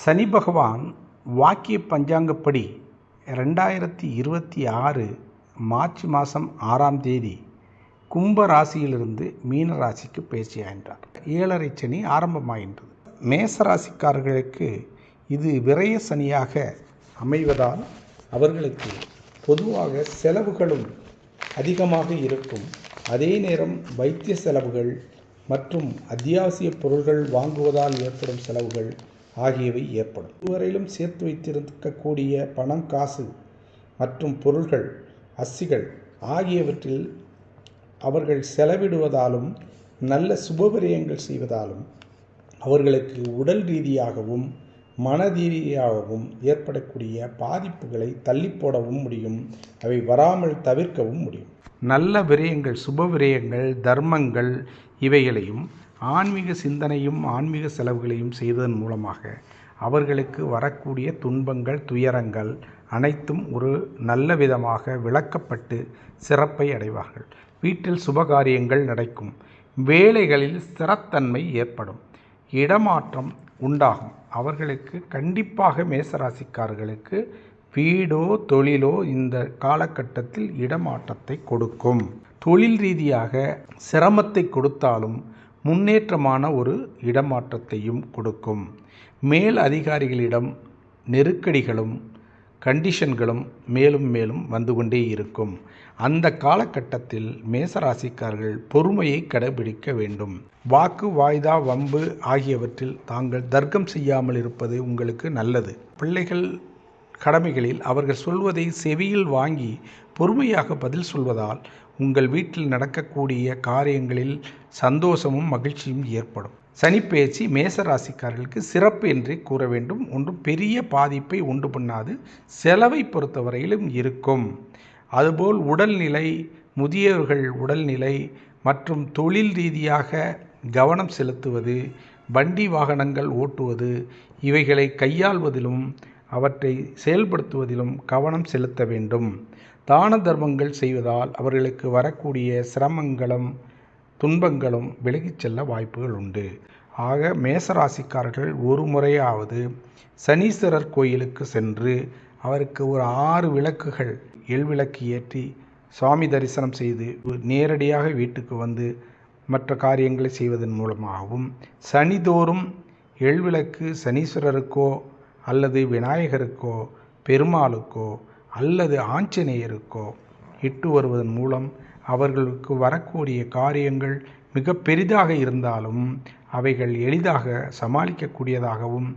சனி பகவான் வாக்கிய பஞ்சாங்கப்படி 2026 மார்ச் மாதம் 6ஆம் தேதி கும்ப ராசியிலிருந்து மீன ராசிக்கு பயிற்சியாகின்றார். 7.5 சனி ஆரம்பமாகின்றது. மேச ராசிக்காரர்களுக்கு இது விரய சனியாக அமைவதால் அவர்களுக்கு பொதுவாக செலவுகளும் அதிகமாக இருக்கும். அதே நேரம் வைத்திய செலவுகள் மற்றும் அத்தியாவசிய பொருள்கள் வாங்குவதால் ஏற்படும் செலவுகள் ஆகியவை ஏற்படும். இதுவரையிலும் சேர்த்து வைத்திருக்கக்கூடிய பணம், காசு மற்றும் பொருள்கள், அஸ்திகள் ஆகியவற்றில் அவர்கள் செலவிடுவதாலும் நல்ல சுபவிரயங்கள் செய்வதாலும் அவர்களுக்கு உடல் ரீதியாகவும் மன ரீதியாகவும் ஏற்படக்கூடிய பாதிப்புகளை தள்ளி போடவும் முடியும். அவை வராமல் தவிர்க்கவும் முடியும். நல்ல விரயங்கள், சுப விரயங்கள், தர்மங்கள் இவைகளையும் ஆன்மீக சிந்தனையும் ஆன்மீக செலவுகளையும் செய்வதன் மூலமாக அவர்களுக்கு வரக்கூடிய துன்பங்கள், துயரங்கள் அனைத்தும் ஒரு நல்ல விதமாக விளக்கப்பட்டு சிறப்பை அடைவார்கள். வீட்டில் சுபகாரியங்கள் நடக்கும். வேலைகளில் ஸ்திரத்தன்மை ஏற்படும். இடமாற்றம் உண்டாகும். அவர்களுக்கு கண்டிப்பாக மேசராசிக்காரர்களுக்கு வீடோ தொழிலோ இந்த காலகட்டத்தில் இடமாற்றத்தை கொடுக்கும். தொழில் ரீதியாக சிரமத்தை கொடுத்தாலும் முன்னேற்றமான ஒரு இடமாற்றத்தையும் கொடுக்கும். மேல் அதிகாரிகளிடம் நெருக்கடிகளும் கண்டிஷன்களும் மேலும் மேலும் வந்து கொண்டே இருக்கும். அந்த காலகட்டத்தில் மேசராசிக்காரர்கள் பொறுமையை கடைபிடிக்க வேண்டும். வாக்கு, வாய்தா, வம்பு ஆகியவற்றில் தாங்கள் தர்க்கம் செய்யாமல் இருப்பது உங்களுக்கு நல்லது. பிள்ளைகள் கடமைகளில் அவர்கள் சொல்வதை செவியில் வாங்கி பொறுமையாக பதில் சொல்வதால் உங்கள் வீட்டில் நடக்கக்கூடிய காரியங்களில் சந்தோஷமும் மகிழ்ச்சியும் ஏற்படும். சனிப்பெயர்ச்சி மேசராசிக்காரர்களுக்கு சிறப்பு என்றே கூற வேண்டும். ஒன்றும் பெரிய பாதிப்பை உண்டு பண்ணாது. செலவை பொறுத்தவரையிலும் இருக்கும். அதுபோல் உடல்நிலை, முதியவர்கள் உடல்நிலை மற்றும் தொழில் ரீதியாக கவனம் செலுத்துவது, வண்டி வாகனங்கள் ஓட்டுவது இவைகளை கையாள்வதிலும் அவற்றை செயல்படுத்துவதிலும் கவனம் செலுத்த வேண்டும். தான தர்மங்கள் செய்வதால் அவர்களுக்கு வரக்கூடிய சிரமங்களும் துன்பங்களும் விலகிச் செல்ல வாய்ப்புகள் உண்டு. ஆக மேசராசிக்காரர்கள் ஒரு முறையாவது சனீஸ்வரர் கோயிலுக்கு சென்று அவருக்கு ஒரு 6 விளக்குகள் விளக்கு ஏற்றி சுவாமி தரிசனம் செய்து நேரடியாக வீட்டுக்கு வந்து மற்ற காரியங்களை செய்வதன் மூலமாகவும், சனிதோறும் விளக்கு சனீஸ்வரருக்கோ அல்லது விநாயகருக்கோ பெருமாளுக்கோ அல்லது ஆஞ்சநேயருக்கோ இட்டு வருவதன் மூலம் அவர்களுக்கு வரக்கூடிய காரியங்கள் மிக பெரிதாக இருந்தாலும் அவைகள் எளிதாக சமாளிக்கக்கூடியதாகவும்